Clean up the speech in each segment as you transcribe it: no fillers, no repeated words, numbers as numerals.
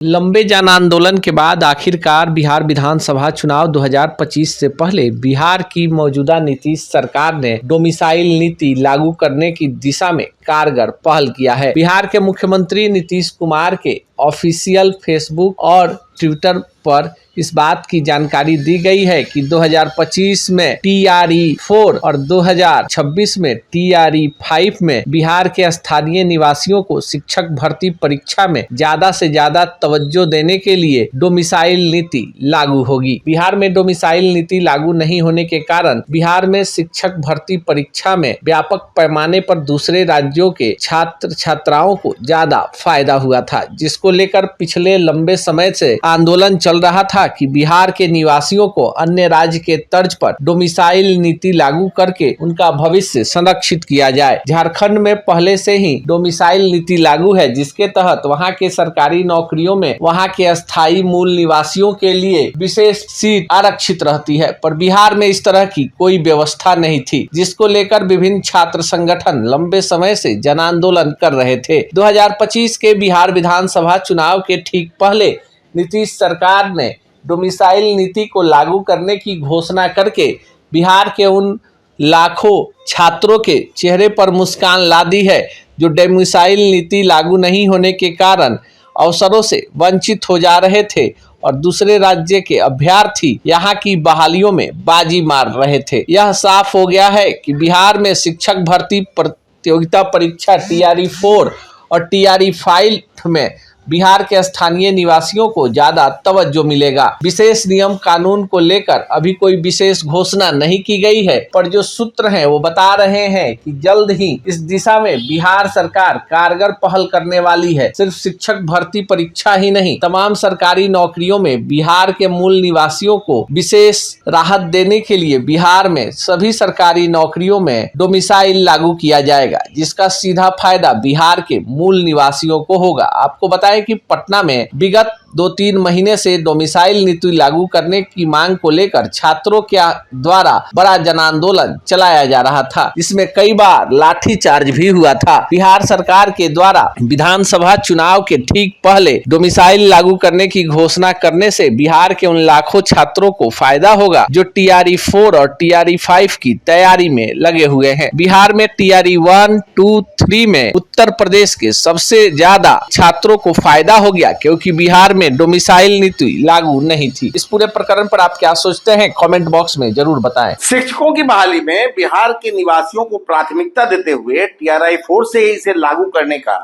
लंबे जन आंदोलन के बाद आखिरकार बिहार विधानसभा चुनाव 2025 से पहले बिहार की मौजूदा नीतीश सरकार ने डोमिसाइल नीति लागू करने की दिशा में कारगर पहल किया है। बिहार के मुख्यमंत्री नीतीश कुमार के ऑफिशियल फेसबुक और ट्विटर पर इस बात की जानकारी दी गई है कि 2025 में TRE-4 और 2026 में TRE-5 में बिहार के स्थानीय निवासियों को शिक्षक भर्ती परीक्षा में ज्यादा से ज्यादा तवज्जो देने के लिए डोमिसाइल नीति लागू होगी। बिहार में डोमिसाइल नीति लागू नहीं होने के कारण बिहार में शिक्षक भर्ती परीक्षा में व्यापक पैमाने पर दूसरे राज्यों के छात्र छात्राओं को ज्यादा फायदा हुआ था, जिसको लेकर पिछले लंबे समय से आंदोलन चल रहा था कि बिहार के निवासियों को अन्य राज्य के तर्ज पर डोमिसाइल नीति लागू करके उनका भविष्य संरक्षित किया जाए। झारखंड में पहले से ही डोमिसाइल नीति लागू है, जिसके तहत वहां के सरकारी नौकरियों में वहां के अस्थायी मूल निवासियों के लिए विशेष सीट आरक्षित रहती है, पर बिहार में इस तरह की कोई व्यवस्था नहीं थी, जिसको लेकर विभिन्न छात्र संगठन लंबे समय से जन आंदोलन कर रहे थे। 2025 के बिहार विधानसभा चुनाव के ठीक पहले नीतीश सरकार ने डोमिसाइल नीति को लागू करने की घोषणा करके बिहार के उन लाखों छात्रों के चेहरे पर मुस्कान ला दी है जो डोमिसाइल नीति लागू नहीं होने के कारण अवसरों से वंचित हो जा रहे थे और दूसरे राज्य के अभ्यर्थी यहाँ की बहालियों में बाजी मार रहे थे। यह साफ हो गया है कि बिहार में शिक्षक भर्ती प्रतियोगिता परीक्षा TRE-4 और TRE-5 में बिहार के स्थानीय निवासियों को ज्यादा तवज्जो मिलेगा। विशेष नियम कानून को लेकर अभी कोई विशेष घोषणा नहीं की गई है, पर जो सूत्र हैं वो बता रहे हैं कि जल्द ही इस दिशा में बिहार सरकार कारगर पहल करने वाली है। सिर्फ शिक्षक भर्ती परीक्षा ही नहीं, तमाम सरकारी नौकरियों में बिहार के मूल निवासियों को विशेष राहत देने के लिए बिहार में सभी सरकारी नौकरियों में डोमिसाइल लागू किया जाएगा, जिसका सीधा फायदा बिहार के मूल निवासियों को होगा। आपको बताएं कि पटना में विगत 2-3 महीने से डोमिसाइल नीति लागू करने की मांग को लेकर छात्रों के द्वारा बड़ा जन आंदोलन चलाया जा रहा था, जिसमें कई बार लाठीचार्ज भी हुआ था। बिहार सरकार के द्वारा विधानसभा चुनाव के ठीक पहले डोमिसाइल लागू करने की घोषणा करने से बिहार के उन लाखों छात्रों को फायदा होगा जो TRE-4 और TRE-5 की तैयारी में लगे हुए हैं। बिहार में TRE-1, 2, 3 में उत्तर प्रदेश के सबसे ज्यादा छात्रों को फायदा हो गया, क्योंकि बिहार में डोमिसाइल नीति लागू नहीं थी। इस पूरे प्रकरण पर आप क्या सोचते हैं, कमेंट बॉक्स में जरूर बताएं। शिक्षकों की बहाली में बिहार के निवासियों को प्राथमिकता देते हुए TRE-4 से ही इसे लागू करने का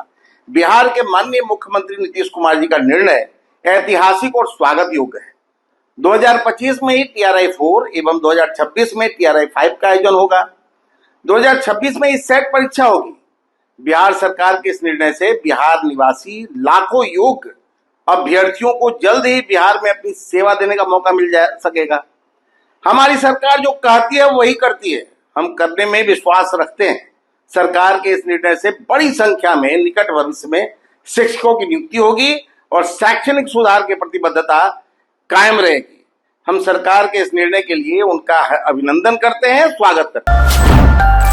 बिहार के माननीय मुख्यमंत्री नीतीश कुमार जी का निर्णय ऐतिहासिक और स्वागत योग्य है। 2025 में ही TRE-4 एवं 2026 में TRE-5 का आयोजन होगा। 2026 में इस सेट परीक्षा होगी। बिहार सरकार के इस निर्णय से बिहार निवासी लाखों योग्य अभ्यर्थियों को जल्द ही बिहार में अपनी सेवा देने का मौका मिल जा सकेगा। हमारी सरकार जो कहती है वही करती है, हम करने में विश्वास रखते हैं। सरकार के इस निर्णय से बड़ी संख्या में निकट भविष्य में शिक्षकों की नियुक्ति होगी और शैक्षणिक सुधार की प्रतिबद्धता कायम रहेगी। हम सरकार के इस निर्णय के लिए उनका अभिनंदन करते हैं, स्वागत करते हैं।